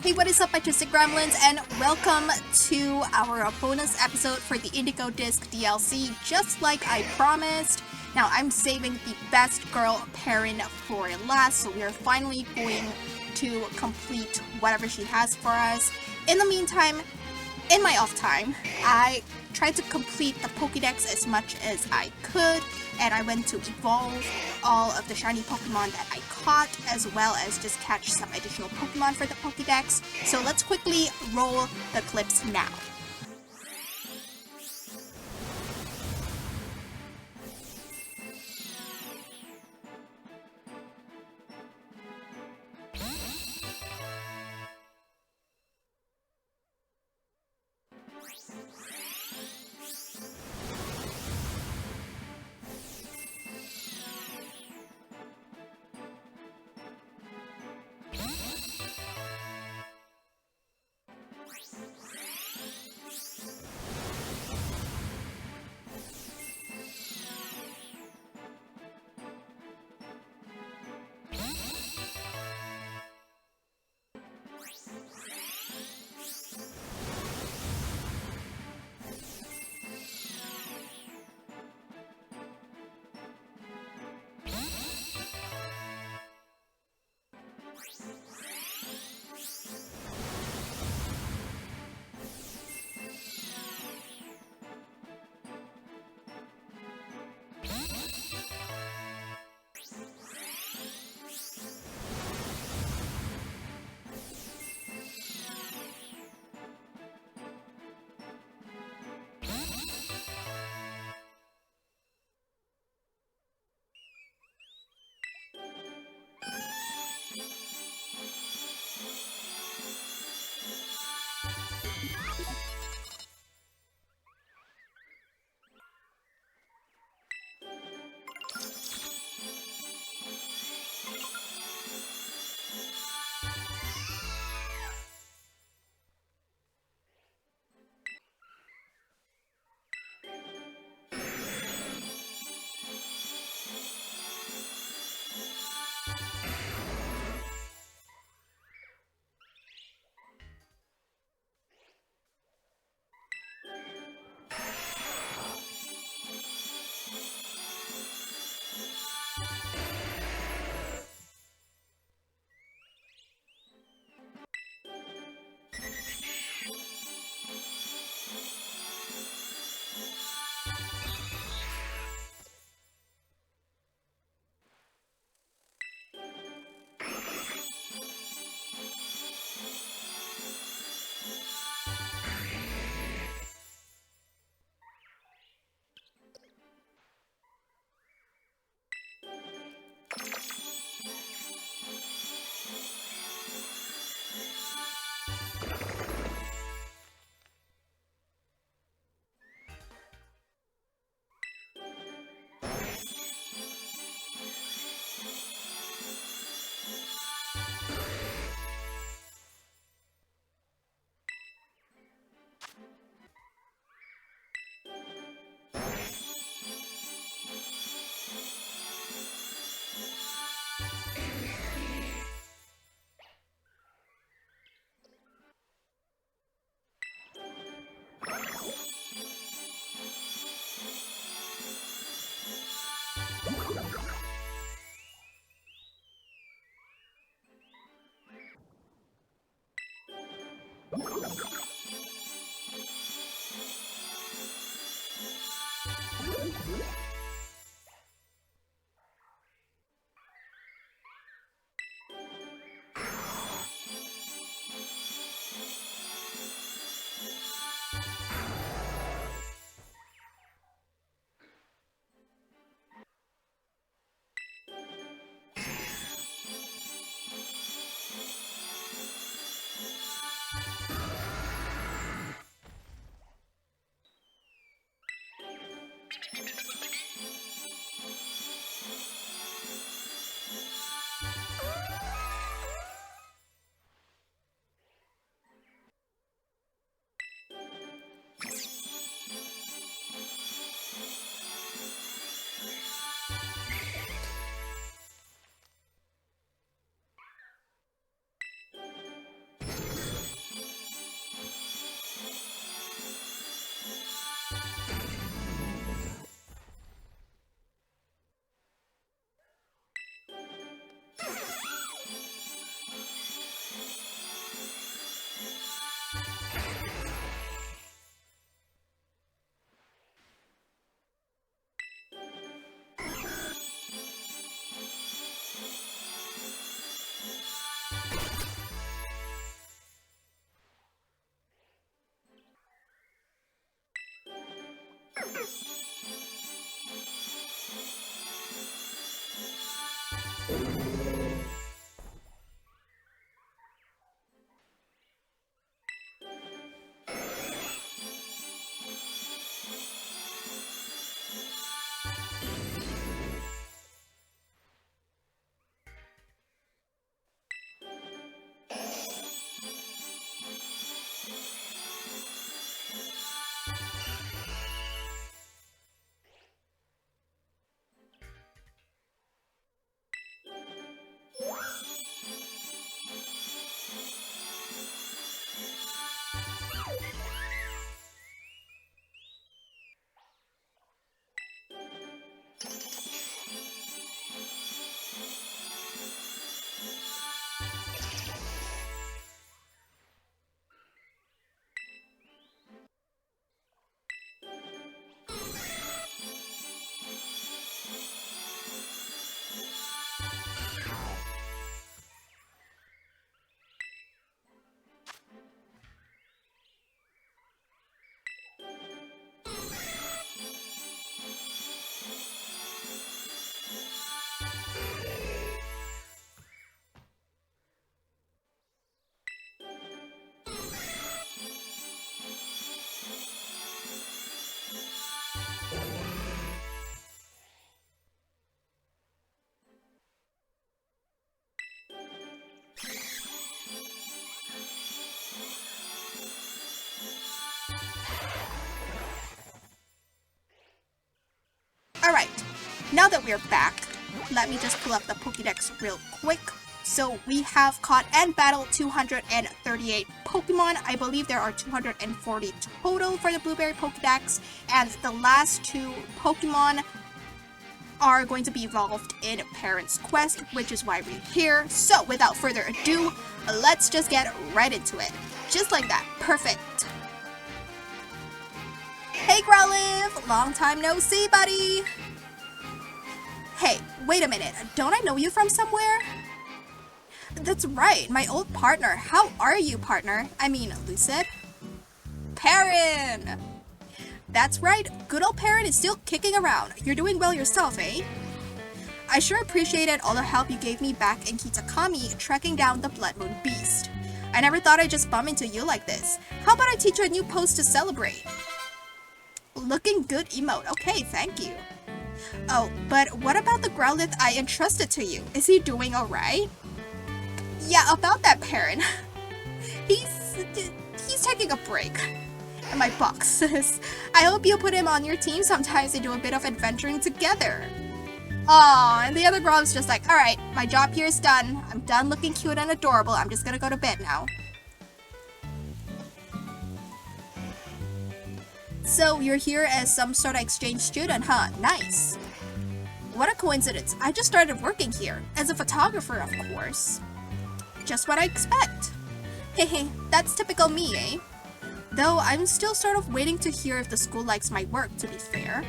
Hey, what is up, my twisted gremlins, and welcome to our bonus episode for the Indigo Disc DLC, just like I promised. Now, I'm saving the best girl Perrin for last, so we are finally going to complete whatever she has for us. In the meantime, in my off time, I tried to complete the Pokedex as much as I could, and I went to evolve all of the shiny Pokemon that I caught, as well as just catch some additional Pokemon for the Pokedex. So let's quickly roll the clips now. Alright, now that we're back, let me just pull up the Pokedex real quick. So we have caught and battled 238 Pokemon. I believe there are 240 total for the Blueberry Pokedex, and the last two Pokemon are going to be evolved in Parent's Quest, which is why we're here. So without further ado, let's just get right into it. Just like that. Perfect. Hey Growlithe! Long time no see, buddy! Hey, wait a minute. Don't I know you from somewhere? That's right, my old partner. How are you, partner? I mean, Lucid? Perrin! That's right, good old Perrin is still kicking around. You're doing well yourself, eh? I sure appreciated all the help you gave me back in Kitakami tracking down the Blood Moon Beast. I never thought I'd just bump into you like this. How about I teach you a new pose to celebrate? Looking good emote. Okay, thank you. Oh, but what about the Growlithe I entrusted to you? Is he doing alright? Yeah, about that Perrin. He's taking a break. In my boxes. I hope you put him on your team sometimes and do a bit of adventuring together. Aw, and the other Growlithe's just like, alright, my job here is done. I'm done looking cute and adorable. I'm just gonna go to bed now. So you're here as some sort of exchange student, huh? Nice. What a coincidence. I just started working here. As a photographer, of course. Just what I expect. Hehe, that's typical me, eh? Though I'm still sort of waiting to hear if the school likes my work, to be fair.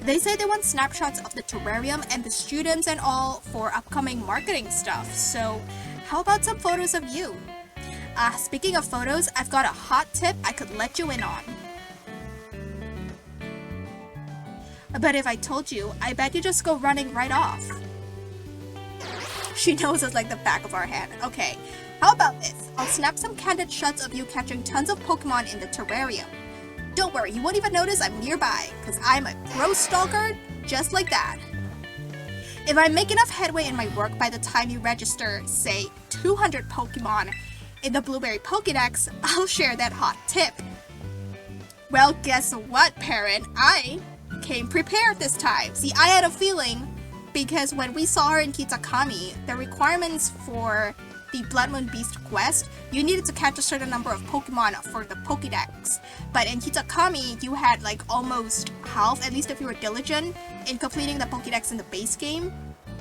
They say they want snapshots of the terrarium and the students and all for upcoming marketing stuff, so how about some photos of you? Speaking of photos, I've got a hot tip I could let you in on. But if I told you, I bet you just go running right off. She knows us like the back of our hand. Okay, how about this? I'll snap some candid shots of you catching tons of Pokemon in the terrarium. Don't worry, you won't even notice I'm nearby, because I'm a pro stalker just like that. If I make enough headway in my work by the time you register, say, 200 Pokemon in the Blueberry Pokedex, I'll share that hot tip. Well, guess what, Perrin? I came prepared this time. See, I had a feeling, because when we saw her in Kitakami, the requirements for the Blood Moon Beast quest, you needed to catch a certain number of Pokemon for the Pokedex. But in Kitakami, you had like almost half, at least if you were diligent, in completing the Pokedex in the base game.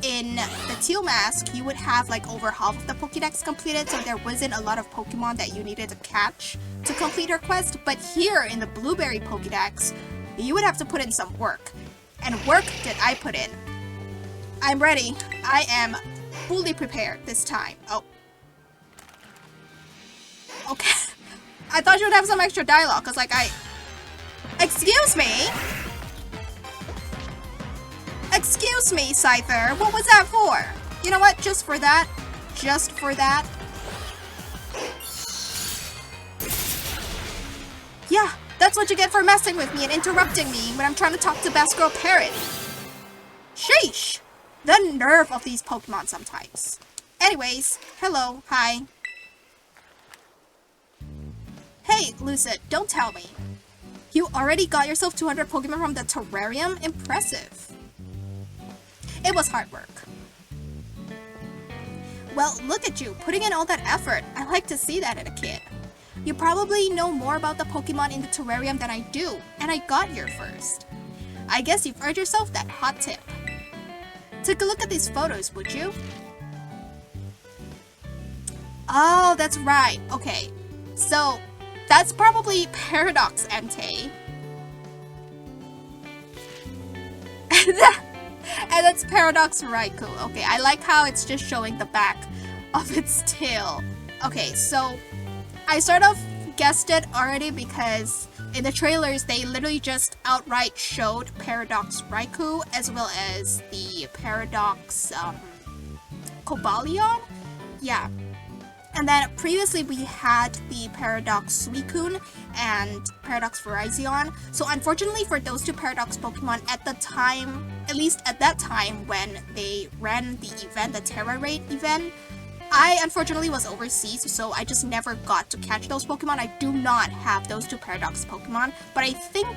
in the teal mask, you would have like over half of the Pokedex completed, so there wasn't a lot of Pokemon that you needed to catch to complete your quest. But here in the blueberry Pokedex, you would have to put in some work. And work did I put in. I'm ready. I am fully prepared this time. Oh. Okay. I thought you would have some extra dialogue, because like Excuse me? Excuse me, Scyther. What was that for? You know what? Just for that. Just for that. Yeah, that's what you get for messing with me and interrupting me when I'm trying to talk to Best Girl Parrot. Sheesh. The nerve of these Pokemon sometimes. Anyways, hello, hi. Hey, Lucid, don't tell me. You already got yourself 200 Pokemon from the terrarium? Impressive. It was hard work. Well, look at you, putting in all that effort. I like to see that in a kid. You probably know more about the Pokemon in the terrarium than I do, and I got here first. I guess you've earned yourself that hot tip. Take a look at these photos, would you? Oh, that's right. Okay, so that's probably Paradox Entei. And that's Paradox Raikou. Okay, I like how it's just showing the back of its tail. Okay, so I sort of guessed it already because in the trailers, they literally just outright showed Paradox Raikou as well as the Paradox Cobalion? Yeah. And then previously we had the Paradox Suicune and Paradox Virizion. So unfortunately for those two Paradox Pokemon at the time, at least at that time when they ran the event, the Terra Raid event, I unfortunately was overseas, so I just never got to catch those Pokemon. I do not have those two Paradox Pokemon, but I think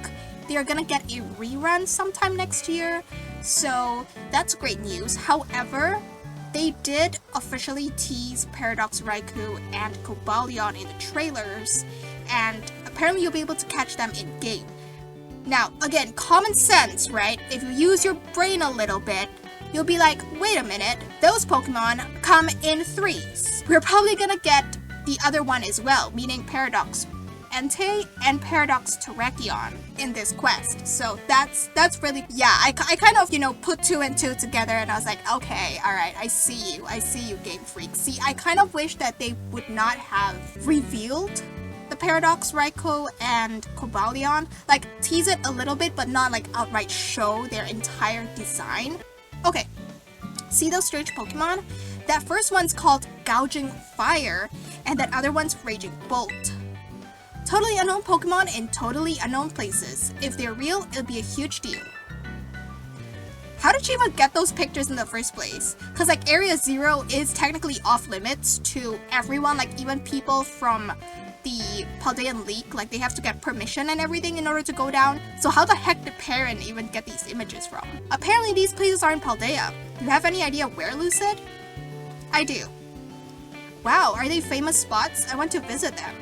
they're gonna get a rerun sometime next year, so that's great news. However, they did officially tease Paradox Raikou and Cobalion in the trailers, and apparently you'll be able to catch them in-game. Now, again, common sense, right? If you use your brain a little bit, you'll be like, wait a minute, those Pokemon come in threes. We're probably gonna get the other one as well, meaning Paradox Entei and Paradox Terrakion in this quest. So that's really, yeah, I kind of, put two and two together and I was like, okay, alright, I see you, Game Freak. See, I kind of wish that they would not have revealed the Paradox Raikou and Cobalion, like tease it a little bit, but not like outright show their entire design. Okay, see those strange Pokemon? That first one's called Gouging Fire, and that other one's Raging Bolt. Totally unknown Pokemon in totally unknown places. If they're real, it'll be a huge deal. How did you even get those pictures in the first place? Because like Area 0 is technically off limits to everyone, like even people from the Paldean League, like they have to get permission and everything in order to go down. So how the heck did Perrin even get these images from? Apparently these places are in Paldea. Do you have any idea where, Lucid? I do. Wow, are they famous spots? I want to visit them.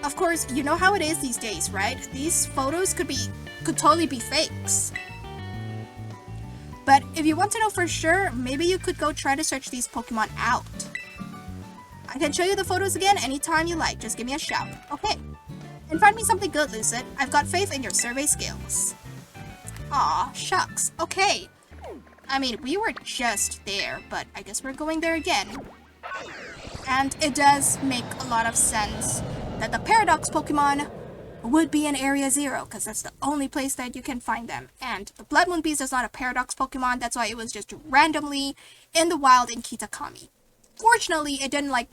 Of course, you know how it is these days, right? These photos could totally be fakes. But if you want to know for sure, maybe you could go try to search these Pokemon out. I can show you the photos again anytime you like, just give me a shout, okay? And find me something good, Lucid. I've got faith in your survey skills. Aw, shucks, okay. I mean, we were just there, but I guess we're going there again. And it does make a lot of sense that the Paradox Pokemon would be in Area 0, because that's the only place that you can find them. And the Blood Moon Beast is not a Paradox Pokemon, that's why it was just randomly in the wild in Kitakami. Fortunately, it didn't like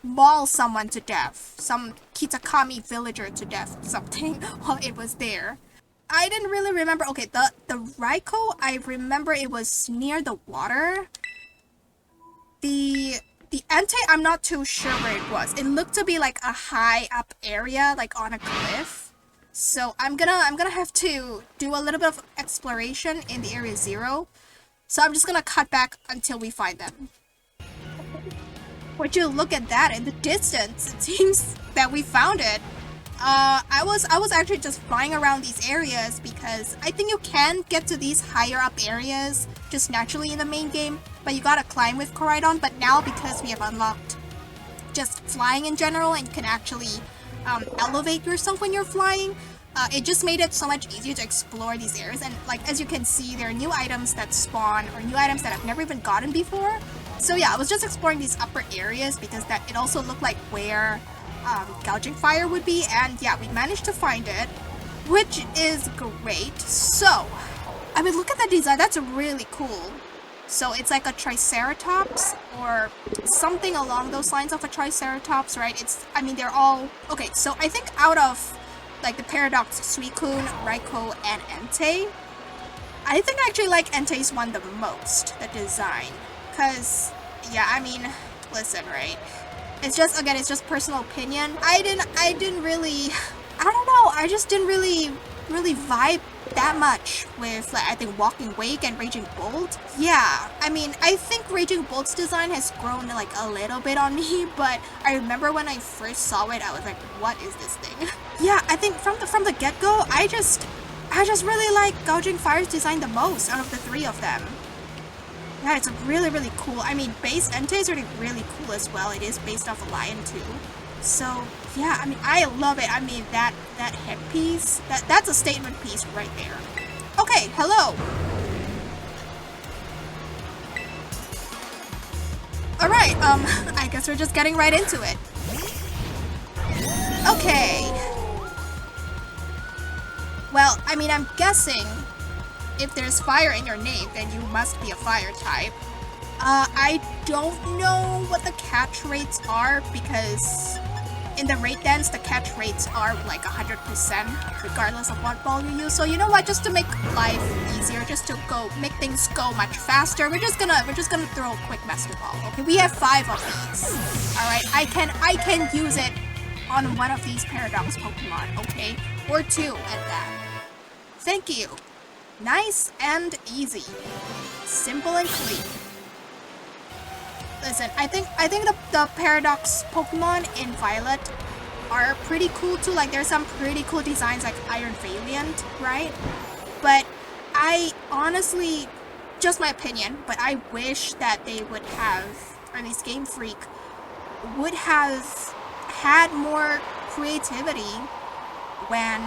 maul someone to death, some Kitakami villager to death, something, while it was there. I didn't really remember. Okay, the Raikou, I remember it was near the water. The Entei, I'm not too sure where it was. It looked to be like a high up area, like on a cliff. So I'm gonna have to do a little bit of exploration in the Area 0. So I'm just gonna cut back until we find them. Would you look at that in the distance? It seems that we found it. I was actually just flying around these areas because I think you can get to these higher up areas just naturally in the main game, but you gotta climb with Koraidon. But now, because we have unlocked just flying in general and can actually elevate yourself when you're flying, it just made it so much easier to explore these areas. And like, as you can see, there are new items that spawn, or new items that I've never even gotten before. So yeah, I was just exploring these upper areas because that it also looked like where Gouging Fire would be, and yeah, we managed to find it, which is great. So, I mean, look at that design, that's really cool. So it's like a Triceratops, or something along those lines of a Triceratops, right? I mean, they're all... Okay, so I think out of, like, the Paradox, Suicune, Raikou, and Entei, I think I actually like Entei's one the most, the design. Because, yeah, I mean, listen, right? It's just, again, it's just personal opinion. I didn't really... I don't know, I just didn't really vibe that much with, like, I think Walking Wake and Raging Bolt. Yeah, I mean, I think Raging Bolt's design has grown, like, a little bit on me, but I remember when I first saw it, I was like, what is this thing? Yeah, I think from the get-go, I just really like Gouging Fire's design the most out of the three of them. Yeah, it's really, really cool. I mean, base Entei is really cool as well. It is based off a lion too. So, yeah, I mean, I love it. I mean, that headpiece, that's a statement piece right there. Okay, hello. Alright, I guess we're just getting right into it. Okay. Well, I mean, I'm guessing if there's fire in your name, then you must be a fire type. I don't know what the catch rates are, because in the raid dance, the catch rates are like 100% regardless of what ball you use. So you know what? Just to make life easier, just to make things go much faster, we're just gonna throw a quick Master Ball. Okay, we have 5 of these. All right, I can use it on one of these Paradox Pokemon. Okay, or 2 at that. Thank you. Nice and easy. Simple and clean. Listen, I think the Paradox Pokemon in Violet are pretty cool too. Like, there's some pretty cool designs like Iron Valiant, right? But I honestly, just my opinion, but I wish that they would have, or at least Game Freak would have had more creativity when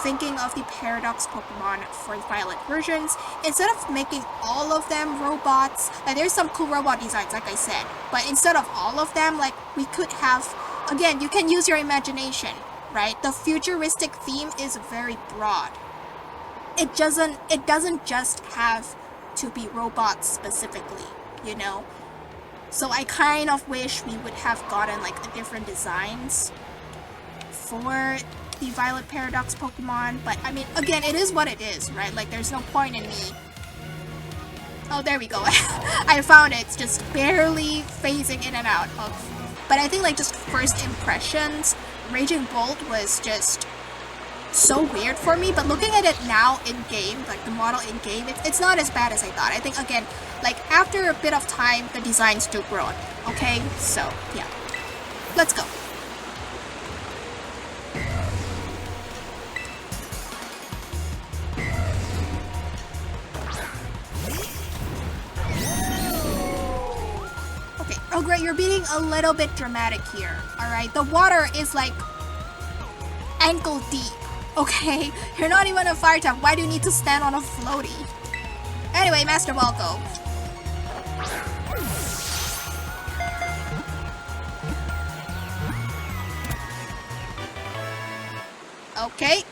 thinking of the Paradox Pokemon for the Violet versions. Instead of making all of them robots, like, there's some cool robot designs, like I said, but instead of all of them, like, we could have, again, you can use your imagination, right? The futuristic theme is very broad. It doesn't just have to be robots specifically, you know? So I kind of wish we would have gotten, like, different designs for the Violet Paradox Pokemon, but I mean, again, it is what it is, right? Like, there's no point in me... Oh, there we go. I found it. It's just barely phasing in and out of... But I think, like, just first impressions, Raging Bolt was just so weird for me, but looking at it now in-game, like, the model in-game, it's not as bad as I thought. I think, again, like, after a bit of time, the designs do grow on me, okay? So, yeah. Let's go. Oh great, you're being a little bit dramatic here, alright? The water is like ankle deep, okay? You're not even a fire type, why do you need to stand on a floaty? Anyway, Master Ball, go. Okay,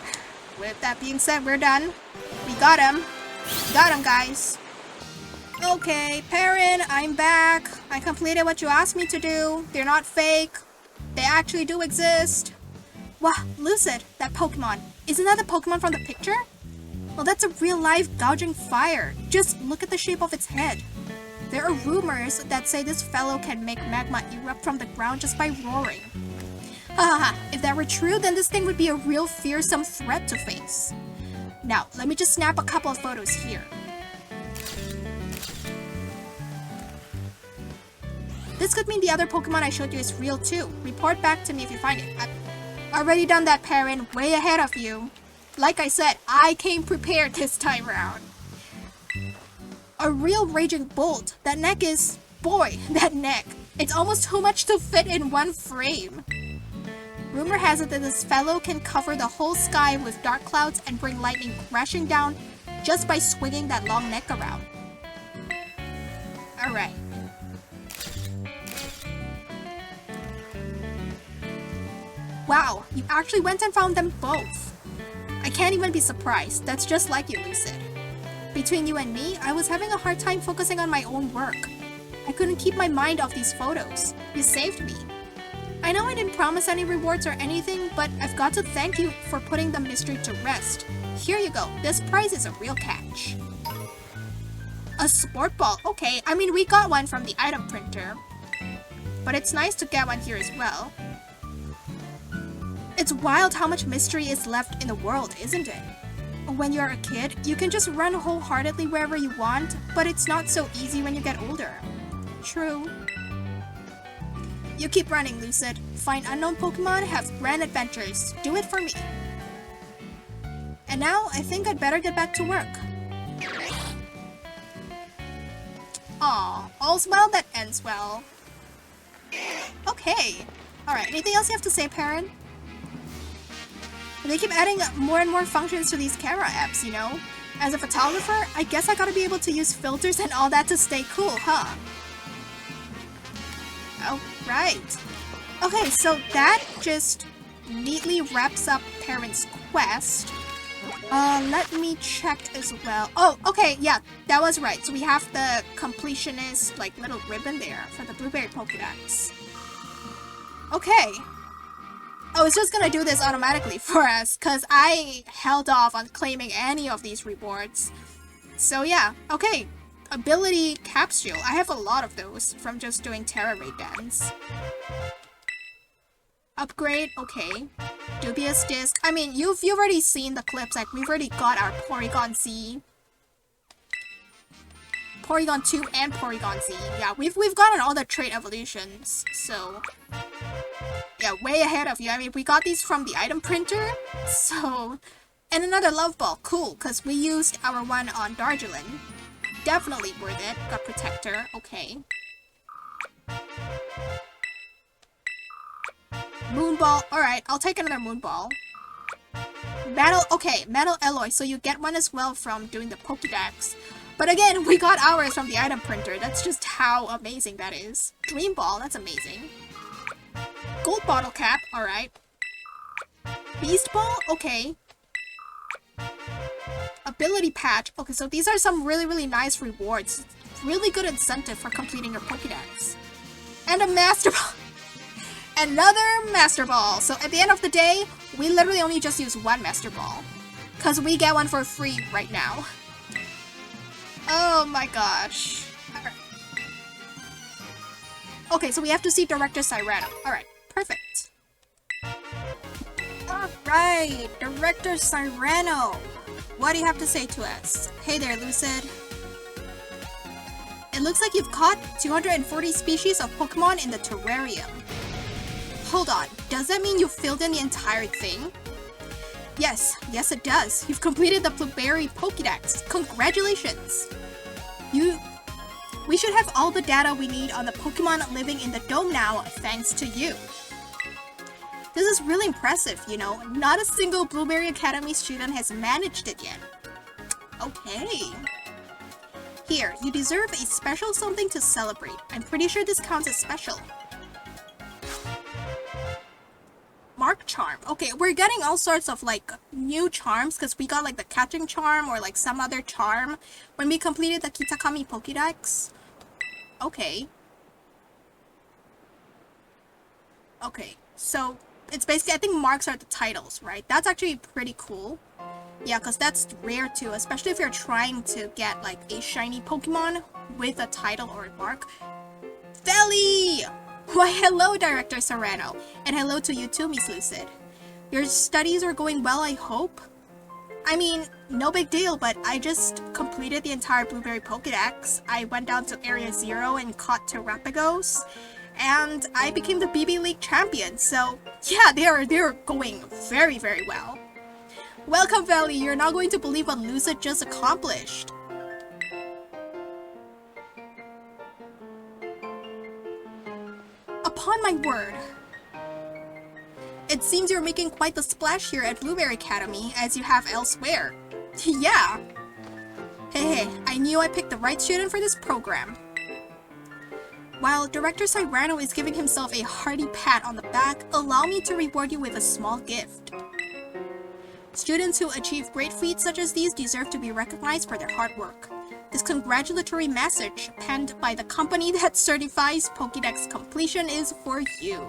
with that being said, we're done. We got him. We got him, guys. Okay, Perrin, I'm back. I completed what you asked me to do. They're not fake. They actually do exist. Wow, Lucid, that Pokemon. Isn't that the Pokemon from the picture? Well, that's a real-life Gouging Fire. Just look at the shape of its head. There are rumors that say this fellow can make magma erupt from the ground just by roaring. Haha, if that were true, then this thing would be a real fearsome threat to face. Now, let me just snap a couple of photos here. This could mean the other Pokemon I showed you is real too. Report back to me if you find it. I've already done that, Perrin. Way ahead of you. Like I said, I came prepared this time around. A real raging bolt. That neck is... Boy, that neck. It's almost too much to fit in one frame. Rumor has it that this fellow can cover the whole sky with dark clouds and bring lightning crashing down just by swinging that long neck around. Alright. Wow, you actually went and found them both. I can't even be surprised. That's just like you, Lucid. Between you and me, I was having a hard time focusing on my own work. I couldn't keep my mind off these photos. You saved me. I know I didn't promise any rewards or anything, but I've got to thank you for putting the mystery to rest. Here you go. This prize is a real catch. A sport ball. Okay, I mean, we got one from the item printer. But it's nice to get one here as well. It's wild how much mystery is left in the world, isn't it? When you're a kid, you can just run wholeheartedly wherever you want, but it's not so easy when you get older. True. You keep running, Lucid. Find unknown Pokemon, have grand adventures. Do it for me. And now, I think I'd better get back to work. Aw, all's well that ends well. Okay. Alright, anything else you have to say, Perrin? They keep adding more and more functions to these camera apps, you know? As a photographer, I guess I gotta be able to use filters and all that to stay cool, huh? Alright. Okay, so that just neatly wraps up Perrin's quest. Let me check as well. Oh, okay, yeah, that was right. So we have the completionist, like, little ribbon there for the Blueberry Pokedex. Okay. Oh, it's just gonna do this automatically for us, because I held off on claiming any of these rewards. So yeah, okay. Ability capsule. I have a lot of those from just doing Terra Raid dance. Upgrade, okay. Dubious disc. I mean, you've already seen the clips, like we've already got our Porygon Z. Porygon 2 and Porygon Z. Yeah, we've gotten all the trait evolutions, so yeah, way ahead of you. I mean, we got these from the item printer, so... And another love ball, cool, because we used our one on Darjeeling. Definitely worth it. Got Protector, okay. Moonball, alright, I'll take another Moonball. Metal, okay, Metal Alloy, so you get one as well from doing the Pokedex. But again, we got ours from the item printer. That's just how amazing that is. Dream Ball, that's amazing. Gold Bottle Cap, alright. Beast Ball, okay. Ability Patch, okay, so these are some really nice rewards. Really good incentive for completing your Pokedex. And a Master Ball. Another Master Ball. So at the end of the day, we literally only just use one Master Ball. Because we get one for free right now. Oh my gosh. Alright. Okay, so we have to see Director Cyrano. Alright, perfect. Alright, Director Cyrano. What do you have to say to us? Hey there, Lucid. It looks like you've caught 240 species of Pokemon in the terrarium. Hold on, does that mean you filled in the entire thing? Yes it does. You've completed the Blueberry Pokedex. Congratulations! We should have all the data we need on the Pokemon living in the dome now, thanks to you. This is really impressive, you know. Not a single Blueberry Academy student has managed it yet. Okay. Here, you deserve a special something to celebrate. I'm pretty sure this counts as special. Mark Charm. Okay, we're getting all sorts of like new charms because we got like the catching charm or like some other charm when we completed the Kitakami Pokédex. Okay. Okay, so it's basically, I think marks are the titles, right? That's actually pretty cool. Yeah, because that's rare too, especially if you're trying to get like a shiny Pokemon with a title or a mark. Valley! Why, hello, Director Serrano. And hello to you too, Miss Lucid. Your studies are going well, I hope? I mean, no big deal, but I just completed the entire Blueberry Pokédex. I went down to Area 0 and caught Terrapagos. And I became the BB League champion, so yeah, they're going very well. Welcome, Valley. You're not going to believe what Lucid just accomplished. Upon my word. It seems you're making quite the splash here at Blueberry Academy, as you have elsewhere. Yeah. Hey, I knew I picked the right student for this program. While Director Cyrano is giving himself a hearty pat on the back, allow me to reward you with a small gift. Students who achieve great feats such as these deserve to be recognized for their hard work. This congratulatory message, penned by the company that certifies Pokedex completion, is for you.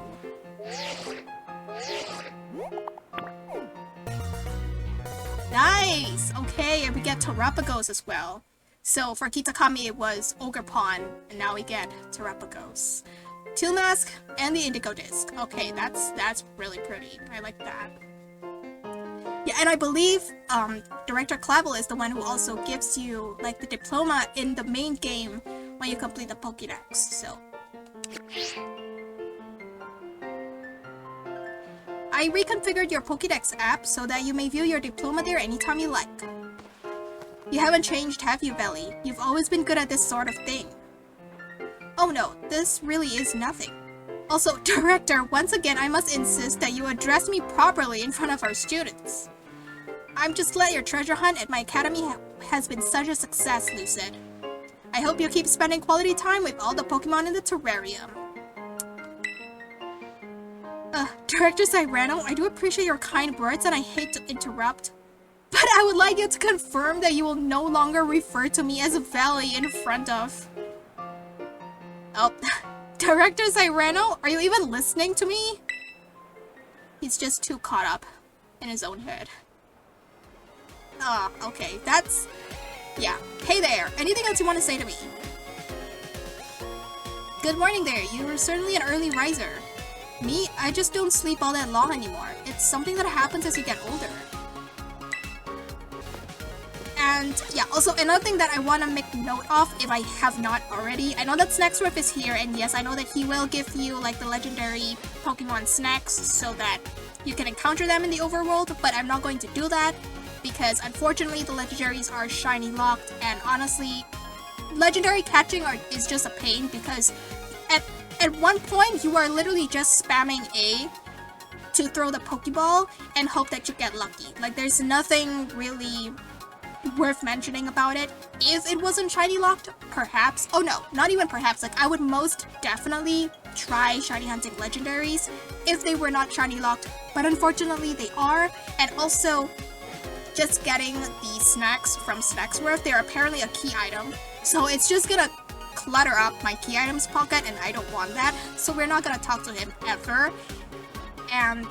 Nice! Okay, and we get Terrapagos as well. So for Kitakami it was Ogerpon, and now we get Terrapagos. Teal Mask and the Indigo Disc. Okay, that's really pretty. I like that. Yeah, and I believe Director Clavel is the one who also gives you like the diploma in the main game when you complete the Pokedex, so. I reconfigured your Pokedex app so that you may view your diploma there anytime you like. You haven't changed, have you, Belly? You've always been good at this sort of thing. Oh no, this really is nothing. Also, Director, once again I must insist that you address me properly in front of our students. I'm just glad your treasure hunt at my academy has been such a success, Lucid. I hope you keep spending quality time with all the Pokemon in the terrarium. Director Cyrano, I do appreciate your kind words and I hate to interrupt, but I would like you to confirm that you will no longer refer to me as Valley in front of... Oh, Director Cyrano, are you even listening to me? He's just too caught up in his own head. Okay, that's... Yeah. Hey there, anything else you want to say to me? Good morning there, you were certainly an early riser. Me, I just don't sleep all that long anymore. It's something that happens as you get older. And yeah, also another thing that I want to make note of, if I have not already, I know that Snacksworth is here, and yes, I know that he will give you like the legendary Pokemon snacks so that you can encounter them in the overworld, but I'm not going to do that because unfortunately the legendaries are shiny locked, and honestly, legendary catching is just a pain because at one point you are literally just spamming A to throw the Pokeball and hope that you get lucky. Like there's nothing really worth mentioning about it. If it wasn't shiny locked, perhaps. Oh no, not even perhaps. Like I would most definitely try shiny hunting legendaries if they were not shiny locked, but unfortunately they are. And also, just getting the snacks from Snacksworth, they're apparently a key item, so it's just gonna clutter up my key items pocket, and I don't want that, so we're not gonna talk to him ever. And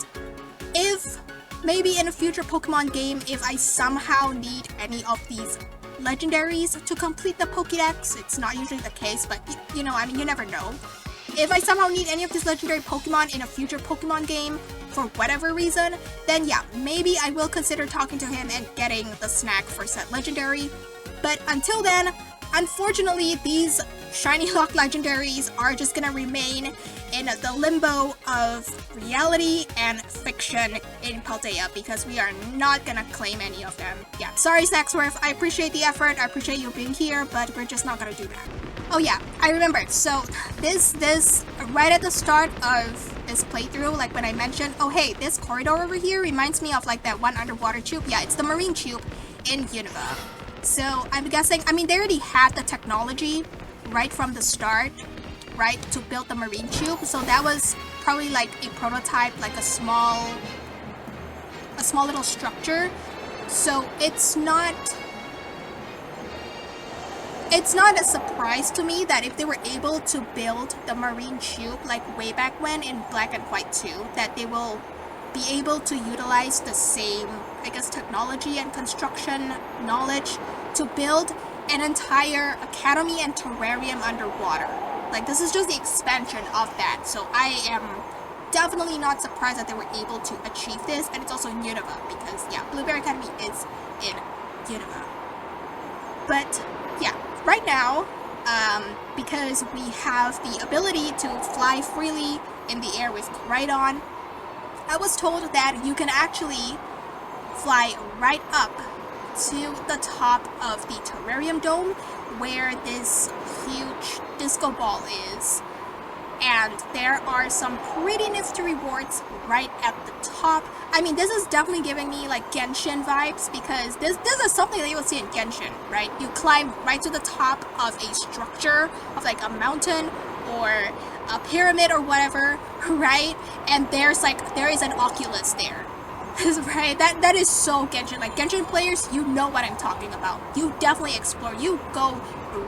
if maybe in a future Pokemon game, if I somehow need any of these legendaries to complete the Pokedex, it's not usually the case, but you know, I mean, you never know. If I somehow need any of these legendary Pokemon in a future Pokemon game, for whatever reason, then yeah, maybe I will consider talking to him and getting the snack for said legendary. But until then, unfortunately, these shiny lock legendaries are just gonna remain in the limbo of reality and fiction in Paldea because we are not gonna claim any of them. Yeah, sorry Snacksworth, I appreciate the effort, I appreciate you being here, but we're just not gonna do that. Oh yeah, I remembered. So this right at the start of this playthrough, like when I mentioned, oh hey, this corridor over here reminds me of like that one underwater tube. Yeah, it's the marine tube in Unova. So I'm guessing, I mean, they already had the technology right from the start, right, to build the marine tube. So that was probably like a prototype, like a small little structure. So it's not a surprise to me that if they were able to build the marine tube like way back when in Black and White 2, that they will be able to utilize the same, I guess, technology and construction knowledge to build an entire academy and terrarium underwater. Like, this is just the expansion of that, so I am definitely not surprised that they were able to achieve this, and it's also in Unova, because, yeah, Blueberry Academy is in Unova. But, yeah, right now, because we have the ability to fly freely in the air with Koraidon, I was told that you can actually fly right up to the top of the terrarium dome where this huge disco ball is. and there are some pretty nifty rewards right at the top. I mean, this is definitely giving me like Genshin vibes, because this is something that you will see in Genshin, right? You climb right to the top of a structure, of like a mountain or a pyramid or whatever, right? And there is an Oculus there. Right? That is so Genshin. Like, Genshin players, you know what I'm talking about. You definitely explore. You go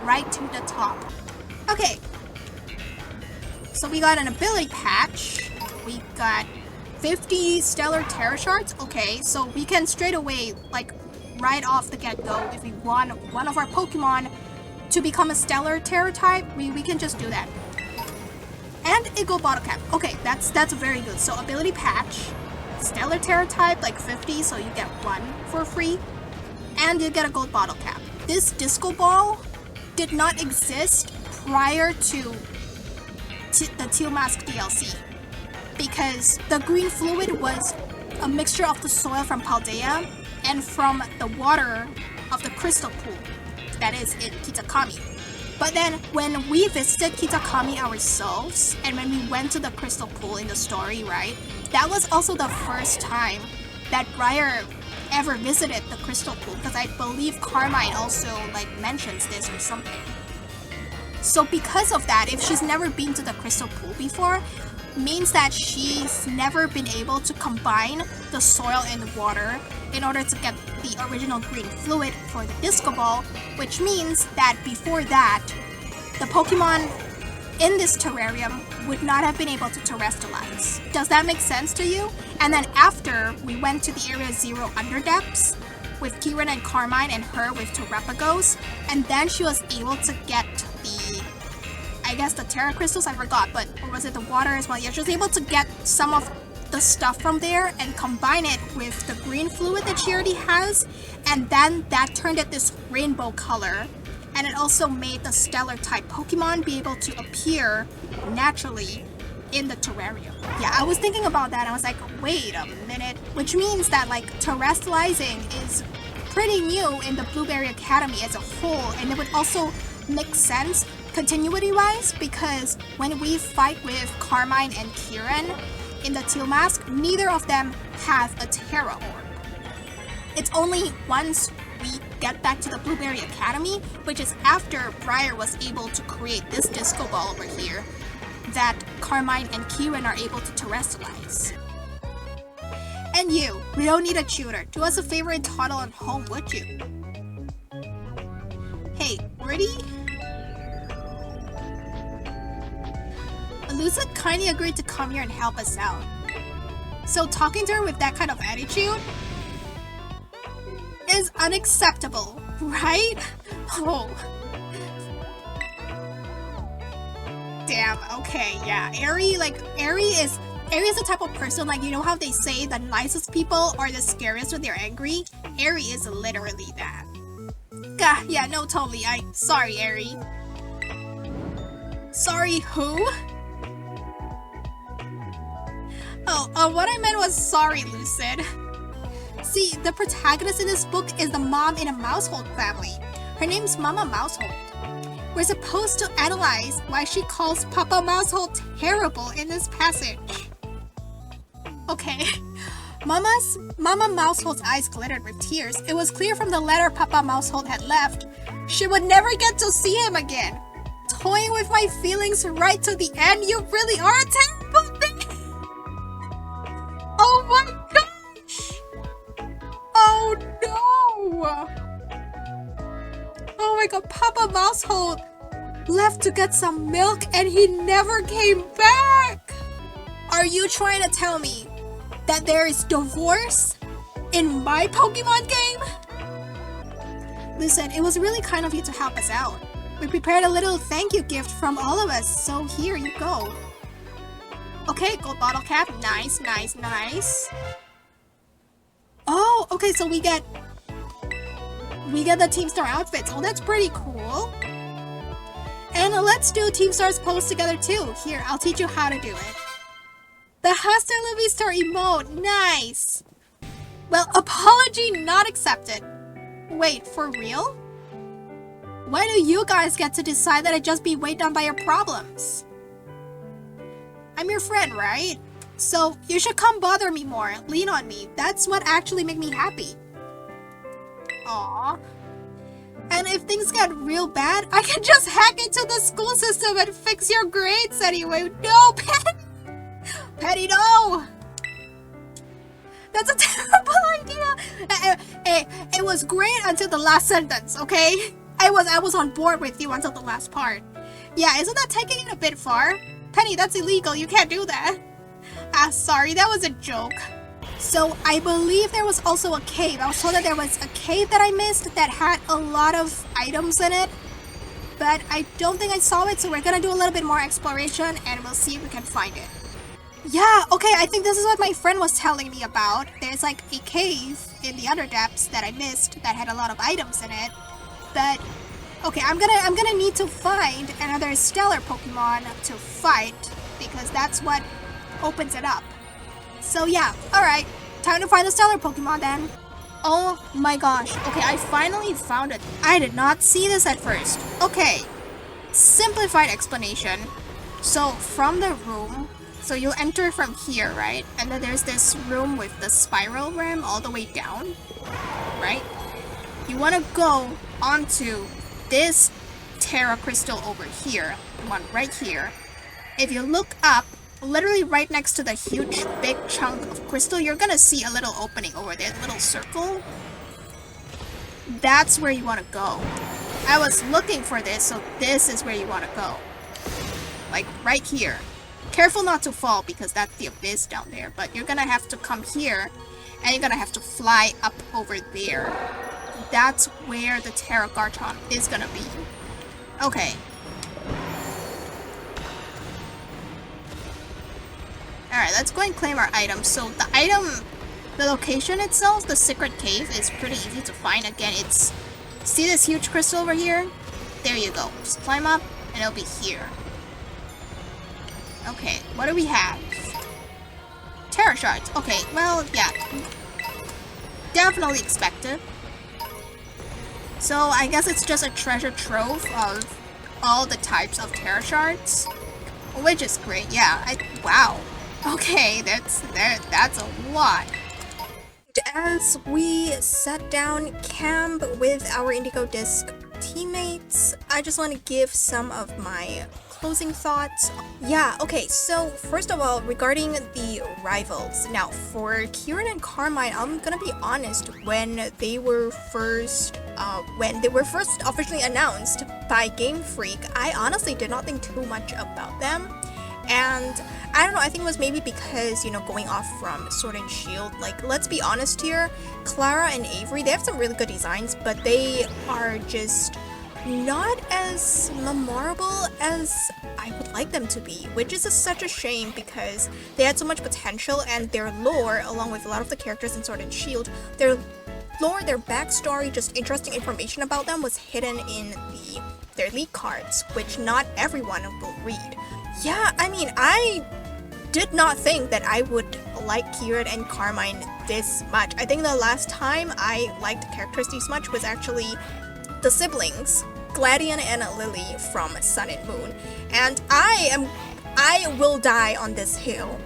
right to the top. Okay. So we got an ability patch. We got 50 stellar terra shards. Okay, so we can straight away, like, right off the get-go, if we want one of our Pokemon to become a stellar terra type, we can just do that. And a gold bottle cap. Okay, that's very good. So ability patch, stellar terra type, like 50, so you get one for free, and you get a gold bottle cap. This disco ball did not exist prior to the Teal Mask DLC, because the green fluid was a mixture of the soil from Paldea and from the water of the crystal pool that is in Kitakami. But then when we visited Kitakami ourselves, and when we went to the crystal pool in the story, right, that was also the first time that Briar ever visited the crystal pool, because I believe Carmine also like mentions this or something. So because of that, if she's never been to the crystal pool before, means that she's never been able to combine the soil and the water in order to get the original green fluid for the disco ball, which means that before that, the Pokemon in this terrarium would not have been able to terrestrialize. Does that make sense to you? And then after we went to the Area 0 Underdepths with Kieran and Carmine and her with Terrapagos, and then she was able to get the, I guess the Terra Crystals, I forgot, but or was it the water as well? Yeah, she was able to get some of the stuff from there and combine it with the green fluid that she already has, and then that turned it this rainbow color, and it also made the stellar type Pokemon be able to appear naturally in the terrarium. Yeah, I was thinking about that, and I was like, wait a minute, which means that like terrestrializing is pretty new in the Blueberry Academy as a whole, and it would also make sense continuity wise, because when we fight with Carmine and Kieran in the Teal Mask, neither of them have a Terra Orb. It's only once we get back to the Blueberry Academy, which is after Briar was able to create this disco ball over here, that Carmine and Kieran are able to terrestrialize. And you, we don't need a tutor. Do us a favor and toddle on home, would you? Hey, Gritty? Lucid kindly agreed to come here and help us out. So talking to her with that kind of attitude is unacceptable, right? Oh. Damn, okay, yeah. Ari is the type of person, like, you know how they say the nicest people are the scariest when they're angry? Ari is literally that. Gah, yeah, no, totally. Sorry, Ari. Sorry, who? Oh, what I meant was sorry, Lucid. See, the protagonist in this book is the mom in a Mousehold family. Her name's Mama Mousehold. We're supposed to analyze why she calls Papa Mousehold terrible in this passage. Okay. Mama Mousehold's eyes glittered with tears. It was clear from the letter Papa Mousehold had left, she would never get to see him again. Toying with my feelings right to the end, you really are a terrible thing! Oh my gosh! Oh no! Oh my god, Papa Mousehold left to get some milk and he never came back! Are you trying to tell me that there is divorce in my Pokemon game? Listen, it was really kind of you to help us out. We prepared a little thank you gift from all of us, so here you go. Okay, gold bottle cap. Nice, nice, nice. Oh, okay, so we get the Team Star outfits. Oh, that's pretty cool. And let's do Team Star's pose together too. Here, I'll teach you how to do it. The Hasta La Vista emote. Nice. Well, apology not accepted. Wait, for real? Why do you guys get to decide that I just be weighed down by your problems? I'm your friend, right? So you should come bother me more. Lean on me. That's what actually make me happy. Aww. And if things get real bad, I can just hack into the school system and fix your grades anyway. No, Penny! Penny, no! That's a terrible idea! It was great until the last sentence, okay? I was on board with you until the last part. Yeah, isn't that taking it a bit far? Penny, that's illegal. You can't do that. Sorry, that was a joke. So, I believe there was also a cave. I was told that there was a cave that I missed that had a lot of items in it. But I don't think I saw it, so we're gonna do a little bit more exploration and we'll see if we can find it. Yeah, okay, I think this is what my friend was telling me about. There's like a cave in the Under Depths that I missed that had a lot of items in it. But, okay, I'm gonna need to find another stellar Pokemon to fight because that's what opens it up. So yeah, alright, time to find the stellar Pokemon then. Oh my gosh, okay, I finally found it. I did not see this at first. Okay, simplified explanation. So from the room, so you'll enter from here, right? And then there's this room with the spiral rim all the way down, right? You want to go onto this Terra Crystal over here, the one right here. If you look up, literally right next to the huge big chunk of crystal, you're gonna see a little opening over there, a little circle. That's where you want to go. I was looking for this, so this is where you want to go. Like right here. Careful not to fall because that's the abyss down there, but you're gonna have to come here and you're gonna have to fly up over there. That's where the Terra Garchomp is gonna be. Okay. Alright, let's go and claim our items. So the item, the location itself, the secret cave, is pretty easy to find. Again, it's, see this huge crystal over here? There you go. Just climb up and it'll be here. Okay, what do we have? Terra Shards. Okay, well, yeah. Definitely expected. So I guess it's just a treasure trove of all the types of Terra Shards. Which is great, yeah. Wow. Okay, that's a lot. As we set down camp with our Indigo Disc teammates, I just want to give some of my closing thoughts. Yeah, okay, so first of all, regarding the rivals. Now, for Kieran and Carmine, I'm gonna be honest, when they were first officially announced by Game Freak, I honestly did not think too much about them. And I don't know, I think it was maybe because, you know, going off from Sword and Shield, like, let's be honest here, Clara and Avery, they have some really good designs, but they are just not as memorable as I would like them to be, which is such a shame because they had so much potential, and their lore, along with a lot of the characters in Sword and Shield, their lore, their backstory, just interesting information about them was hidden in their league cards, which not everyone will read. Yeah, I mean, I did not think that I would like Kieran and Carmine this much. I think the last time I liked characters this much was actually the siblings, Gladion and Lily from Sun and Moon. And I will die on this hill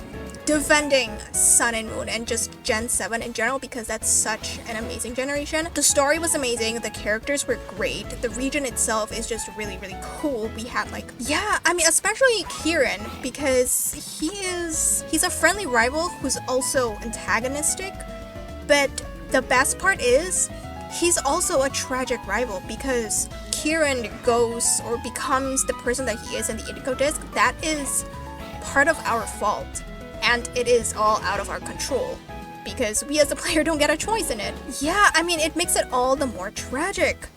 defending Sun and Moon and just Gen 7 in general because that's such an amazing generation. The story was amazing, the characters were great, the region itself is just really, really cool. We had like, yeah, I mean, especially Kieran, because he's a friendly rival who's also antagonistic, but the best part is he's also a tragic rival because Kieran goes or becomes the person that he is in the Indigo Disc. That is part of our fault. And it is all out of our control, because we as a player don't get a choice in it. Yeah, I mean, it makes it all the more tragic.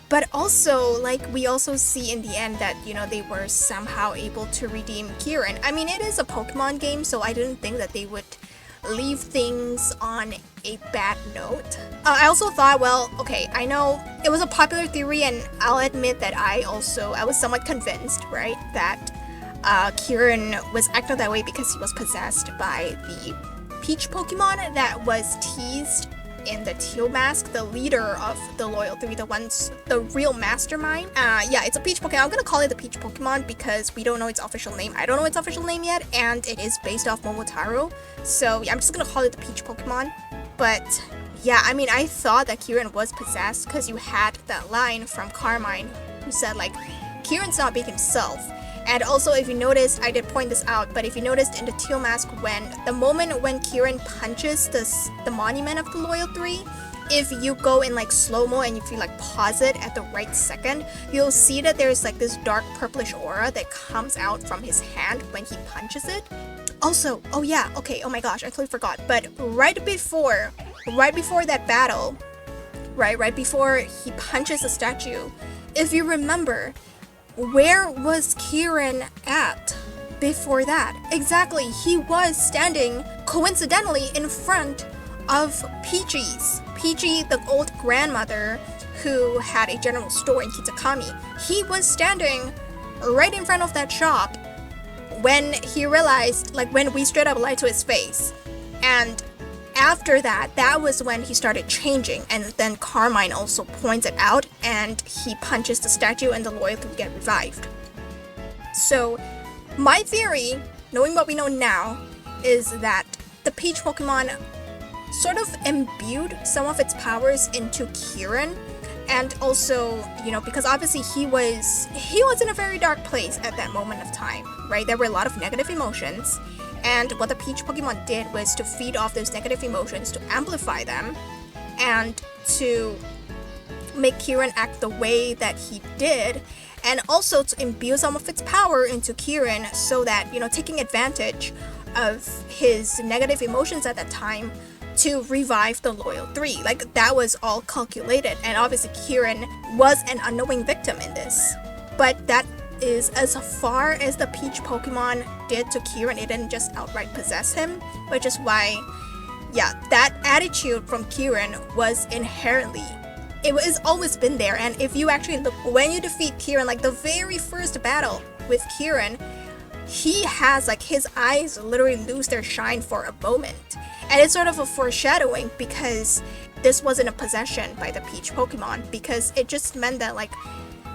But also, like, we also see in the end that, you know, they were somehow able to redeem Kieran. I mean, it is a Pokemon game, so I didn't think that they would leave things on a bad note. I also thought, well, okay, I know it was a popular theory, and I'll admit that I was somewhat convinced, right, that Kieran was acting that way because he was possessed by the Peach Pokemon that was teased in the Teal Mask, the leader of the Loyal 3, the real mastermind. Yeah, it's a Peach Pokemon. I'm gonna call it the Peach Pokemon because we don't know its official name. I don't know its official name yet, and it is based off Momotaro. So yeah, I'm just gonna call it the Peach Pokemon. But yeah, I mean, I thought that Kieran was possessed because you had that line from Carmine who said like, Kieran's not being himself. And also, if you noticed, I did point this out, but if you noticed in the Teal Mask, the moment when Kieran punches the monument of the Loyal 3, if you go in like slow-mo and if you like pause it at the right second, you'll see that there's like this dark purplish aura that comes out from his hand when he punches it. Also, oh yeah, okay, oh my gosh, I totally forgot, but right before that battle, right before he punches the statue, if you remember, where was Kieran at before that? Exactly, he was standing coincidentally in front of Peachy, the old grandmother who had a general store in Kitakami. He was standing right in front of that shop when he realized, like when we straight up lied to his face. And after that was when he started changing, and then Carmine also points it out, and he punches the statue and the Loyal 3 get revived. So, my theory, knowing what we know now, is that the Peach Pokemon sort of imbued some of its powers into Kieran, and also, you know, because obviously he was in a very dark place at that moment of time, right? There were a lot of negative emotions. And what the Peach Pokemon did was to feed off those negative emotions, to amplify them, and to make Kieran act the way that he did, and also to imbue some of its power into Kieran so that, you know, taking advantage of his negative emotions at that time to revive the Loyal 3. Like, that was all calculated, and obviously Kieran was an unknowing victim in this. But that is as far as the Peach Pokemon did to Kieran. It didn't just outright possess him, which is why, yeah, that attitude from Kieran was inherently, it was always been there. And if you actually look, when you defeat Kieran, like the very first battle with Kieran, he has like his eyes literally lose their shine for a moment. And it's sort of a foreshadowing because this wasn't a possession by the Peach Pokemon, because it just meant that like,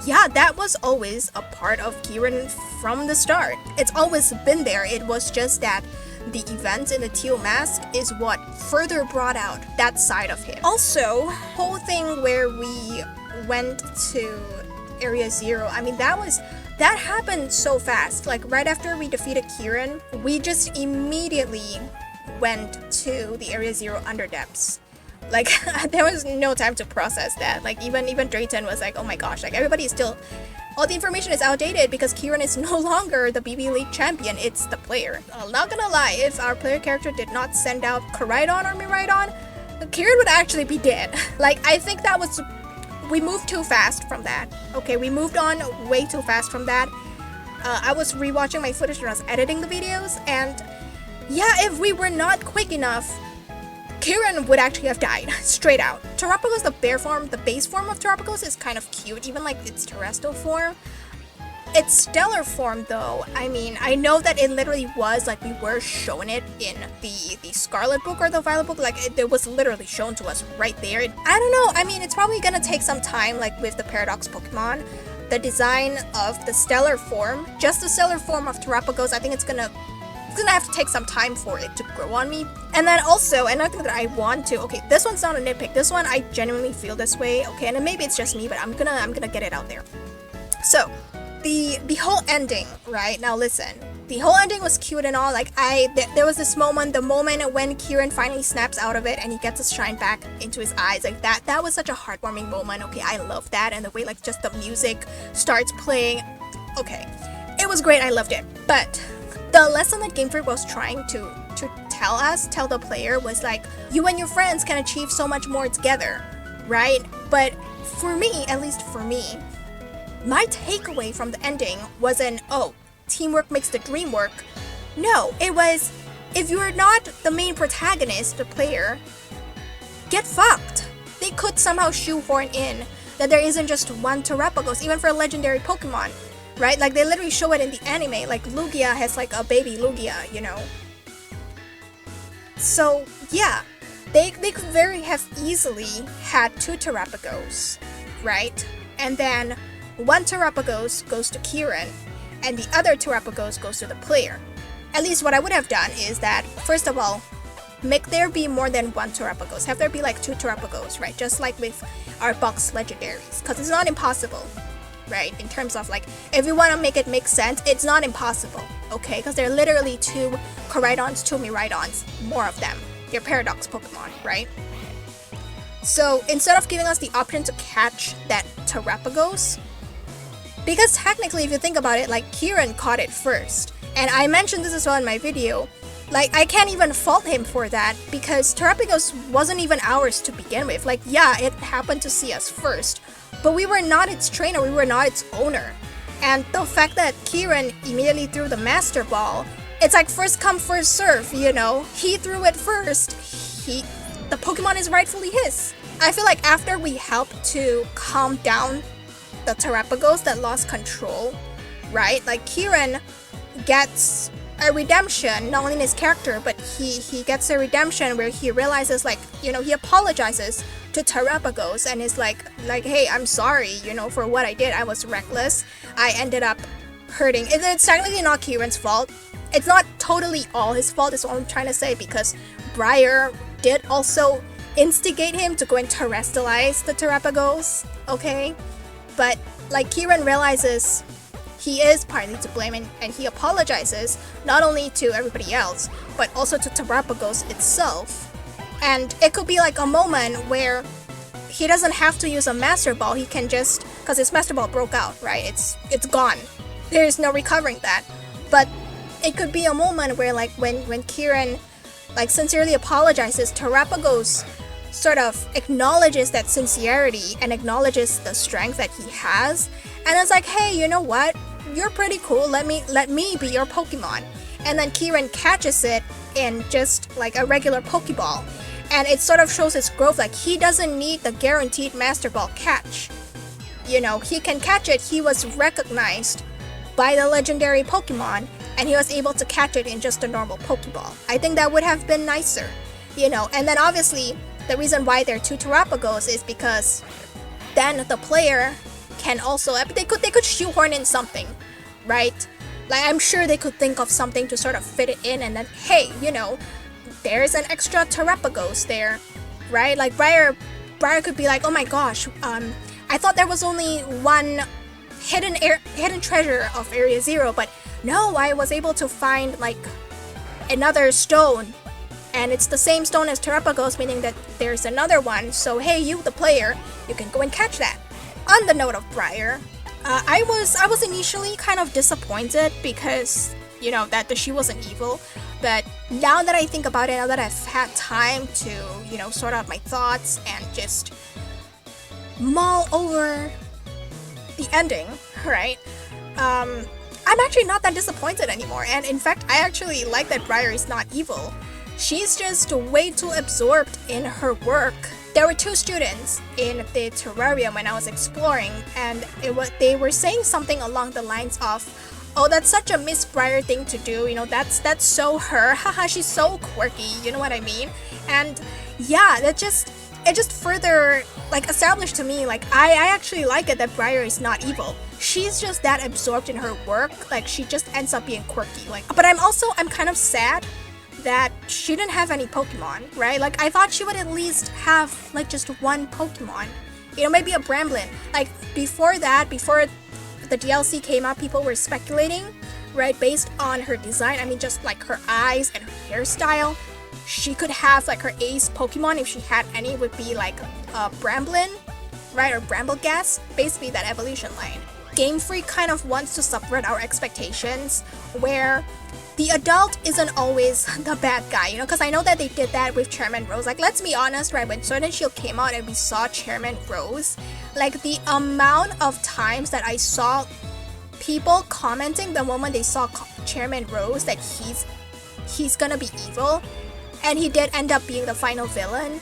yeah, that was always a part of Kieran from the start. It's always been there. It was just that the events in the Teal Mask is what further brought out that side of him. Also, whole thing where we went to Area Zero, I mean, that happened so fast. Like, right after we defeated Kieran, we just immediately went to the Area Zero Underdepths. Like, there was no time to process that. Like, even Drayton was like, oh my gosh, like, everybody is still, all the information is outdated because Kieran is no longer the BB League champion, it's the player. I'm not gonna lie, if our player character did not send out Koraidon or Miraidon, Kieran would actually be dead. Like, I think that was, we moved too fast from that. Okay, we moved on way too fast from that. I was rewatching my footage when I was editing the videos, and yeah, if we were not quick enough, Kieran would actually have died, straight out. Terrapagos, the bear form, the base form of Terrapagos is kind of cute, even like its terrestrial form. Its stellar form though, I mean, I know that it literally was, like, we were shown it in the Scarlet book or the Violet book, like, it was literally shown to us right there. I don't know, I mean, it's probably gonna take some time, like with the Paradox Pokemon. The design of the stellar form, just the stellar form of Terrapagos, I think it's gonna have to take some time for it to grow on me. And then also, another thing that I want to, okay, this one's not a nitpick, this one I genuinely feel this way, okay, and maybe it's just me, but I'm gonna get it out there. So, the whole ending, right? Now listen, the whole ending was cute and all, like, there was this moment, the moment when Kieran finally snaps out of it and he gets his shine back into his eyes, like, that was such a heartwarming moment, okay, I love that, and the way, like, just the music starts playing, okay, it was great, I loved it, but the lesson that Game Freak was trying to tell the player was like, you and your friends can achieve so much more together, right? But for me, at least for me, my takeaway from the ending wasn't, oh, teamwork makes the dream work. No, it was, if you're not the main protagonist, the player, get fucked. They could somehow shoehorn in that there isn't just one Terrapagos, even for a legendary Pokemon. Right? Like, they literally show it in the anime, like, Lugia has, like, a baby Lugia, you know? So, yeah. they could very have easily had 2 Terrapagos, right? And then 1 Terrapagos goes to Kieran, and the other Terrapagos goes to the player. At least what I would have done is that, first of all, make there be more than 1 Terrapagos. Have there be like 2 Terrapagos, right? Just like with our box legendaries. Because it's not impossible, right? In terms of like, if you want to make it make sense, it's not impossible, okay? Because there are literally 2 Koraidons, 2 Miraidons, more of them. They're Paradox Pokemon, right? So instead of giving us the option to catch that Terrapagos, because technically if you think about it, like Kieran caught it first. And I mentioned this as well in my video, like I can't even fault him for that because Terrapagos wasn't even ours to begin with. Like yeah, it happened to see us first, but we were not its trainer, we were not its owner. And the fact that Kieran immediately threw the Master Ball, it's like first come first serve, you know? He threw it first, the Pokemon is rightfully his. I feel like after we helped to calm down the Terrapagos that lost control, right? Like Kieran gets a redemption, not only in his character, but he gets a redemption where he realizes, like, you know, he apologizes to Terrapagos and is like, hey, I'm sorry, you know, for what I did. I was reckless. I ended up hurting. It's technically not Kieran's fault. It's not totally all his fault, is what I'm trying to say, because Briar did also instigate him to go and terrestrialize the Terrapagos, okay? But, like, Kieran realizes he is partly to blame and he apologizes not only to everybody else, but also to Terrapagos itself. And it could be like a moment where he doesn't have to use a Master Ball, he can just, because his Master Ball broke out, right? It's gone. There's no recovering that. But it could be a moment where, like, when Kieran, like, sincerely apologizes, Terrapagos sort of acknowledges that sincerity and acknowledges the strength that he has, and it's like, hey, you know what? You're pretty cool. Let me be your Pokemon. And then Kieran catches it in just like a regular Pokeball, and it sort of shows his growth. Like he doesn't need the guaranteed Master Ball catch. You know, he can catch it. He was recognized by the legendary Pokemon, and he was able to catch it in just a normal Pokeball. I think that would have been nicer, you know. And then obviously the reason why there are 2 Terrapagos is because then the player can also, they could shoehorn in something, right? Like I'm sure they could think of something to sort of fit it in, and then hey, you know, there's an extra Terrapagos there, right? Like Briar could be like, oh my gosh, I thought there was only one hidden treasure of Area 0, but no, I was able to find like another stone, and it's the same stone as Terrapagos, meaning that there's another one. So hey, you the player, you can go and catch that. On the note of Briar, I was initially kind of disappointed because, you know, that she wasn't evil, but now that I think about it, now that I've had time to, you know, sort out my thoughts and just mull over the ending, right? I'm actually not that disappointed anymore, and in fact, I actually like that Briar is not evil. She's just way too absorbed in her work. There were 2 students in the terrarium when I was exploring, and they were saying something along the lines of, oh, that's such a Miss Briar thing to do, you know, that's so her, haha, she's so quirky, you know what I mean? And yeah, it just further like established to me, like I actually like it that Briar is not evil. She's just that absorbed in her work, like she just ends up being quirky. Like, but I'm kind of sad that she didn't have any Pokemon, right? Like I thought she would at least have like just one Pokemon, you know, maybe a Bramblin. Like before the DLC came out, people were speculating, right, based on her design. I mean, just like her eyes and her hairstyle, she could have like her ace Pokemon, if she had any, would be like a Bramblin, right, or Brambleghast, basically that evolution line. Game Freak kind of wants to subvert our expectations, where the adult isn't always the bad guy, you know, because I know that they did that with Chairman Rose. Like, let's be honest, right, when Sword and Shield came out and we saw Chairman Rose, like the amount of times that I saw people commenting the moment they saw Chairman Rose that he's gonna be evil, and he did end up being the final villain.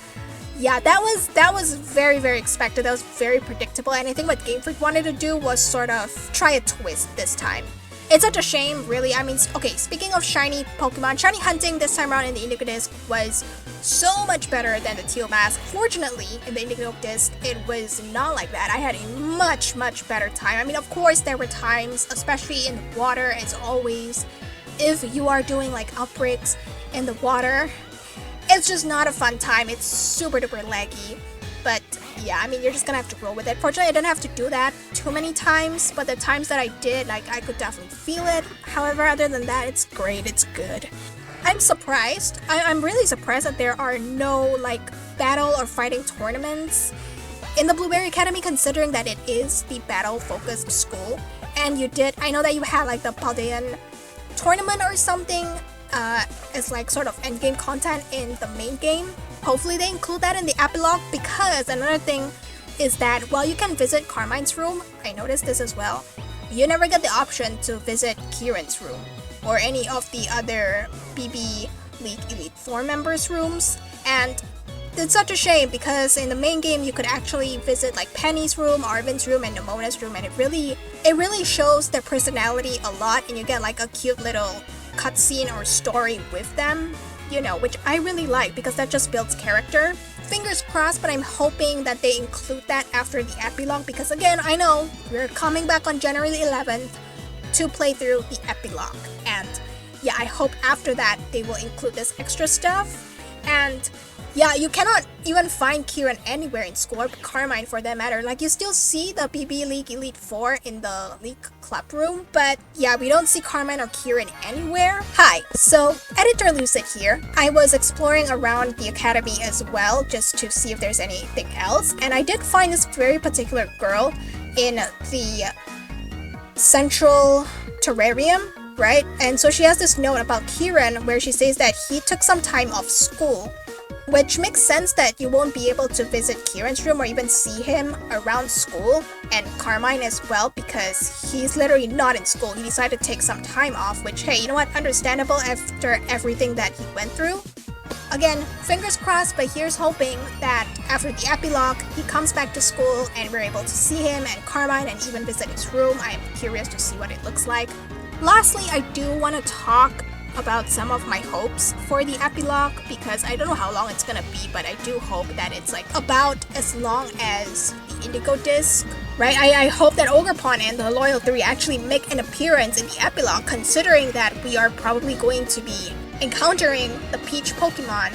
Yeah, that was very, very expected. That was very predictable, and I think what Game Freak wanted to do was sort of try a twist this time. It's such a shame, really. I mean, okay, speaking of shiny Pokemon, shiny hunting this time around in the Indigo Disc was so much better than the Teal Mask. Fortunately, in the Indigo Disc, it was not like that. I had a much better time. I mean, of course, there were times, especially in the water, as always, if you are doing like outbreaks in the water, it's just not a fun time. It's super duper laggy. But yeah, I mean, you're just gonna have to roll with it. Fortunately, I didn't have to do that too many times, but the times that I did, like, I could definitely feel it. However, other than that, it's great, it's good. I'm surprised. I'm really surprised that there are no, like, battle or fighting tournaments in the Blueberry Academy, considering that it is the battle-focused school. And you did, I know that you had, like, the Paldean tournament or something, as, like, sort of endgame content in the main game. Hopefully they include that in the epilogue, because another thing is that while you can visit Carmine's room, I noticed this as well, you never get the option to visit Kieran's room or any of the other BB League Elite Four members' rooms. And it's such a shame, because in the main game you could actually visit like Penny's room, Arvin's room, and Nemona's room, and it really shows their personality a lot, and you get like a cute little cutscene or story with them, you know, which I really like, because that just builds character. Fingers crossed, but I'm hoping that they include that after the epilogue, because again, I know we're coming back on January 11th to play through the epilogue, and yeah, I hope after that they will include this extra stuff. And yeah, you cannot even find Kieran anywhere in school, or Carmine for that matter. Like, you still see the BB League Elite 4 in the League Club room, but yeah, we don't see Carmine or Kieran anywhere. Hi, so Editor Lucid here. I was exploring around the academy as well, just to see if there's anything else, and I did find this very particular girl in the central terrarium, right? And so she has this note about Kieran where she says that he took some time off school, which makes sense that you won't be able to visit Kieran's room or even see him around school, and Carmine as well, because he's literally not in school. He decided to take some time off, which, hey, you know what, understandable after everything that he went through. Again, fingers crossed, but here's hoping that after the epilogue, he comes back to school and we're able to see him and Carmine and even visit his room. I am curious to see what it looks like. Lastly, I do want to talk about some of my hopes for the epilogue, because I don't know how long it's gonna be, but I do hope that it's like about as long as the Indigo Disc, right? I hope that Ogerpon and the Loyal 3 actually make an appearance in the epilogue, considering that we are probably going to be encountering the Peach Pokemon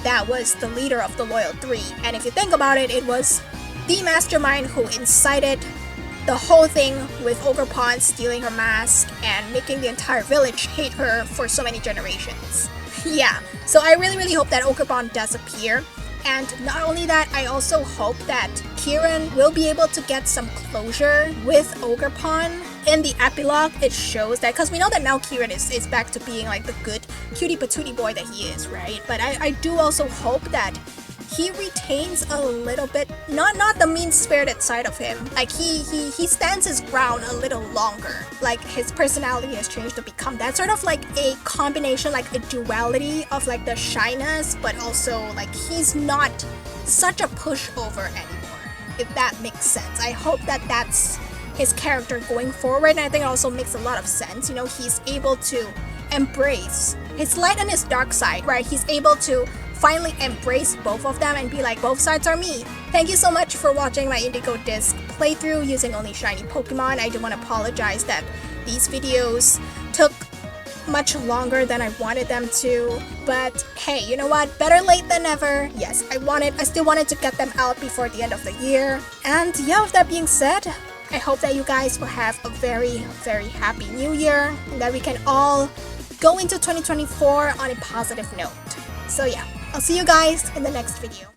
that was the leader of the Loyal 3. And if you think about it, it was the mastermind who incited the whole thing with Ogerpon stealing her mask and making the entire village hate her for so many generations. Yeah, so I really hope that Ogerpon does appear. And not only that, I also hope that Kieran will be able to get some closure with Ogerpon. In the epilogue, it shows that, because we know that now Kieran is back to being like the good cutie patootie boy that he is, right? But I do also hope that he retains a little bit, not the mean-spirited side of him. Like, he stands his ground a little longer. Like, his personality has changed to become that sort of like a combination, like a duality of like the shyness, but also like he's not such a pushover anymore, if that makes sense. I hope that that's his character going forward, and I think it also makes a lot of sense. You know, he's able to embrace his light and his dark side, right? He's able to finally embrace both of them and be like, both sides are me. Thank you so much for watching my Indigo Disc playthrough using only shiny Pokemon. I do want to apologize that these videos took much longer than I wanted them to, but hey, you know what? Better late than never. Yes, I still wanted to get them out before the end of the year. And yeah, with that being said, I hope that you guys will have a very happy new year, and that we can all go into 2024 on a positive note. So yeah, I'll see you guys in the next video.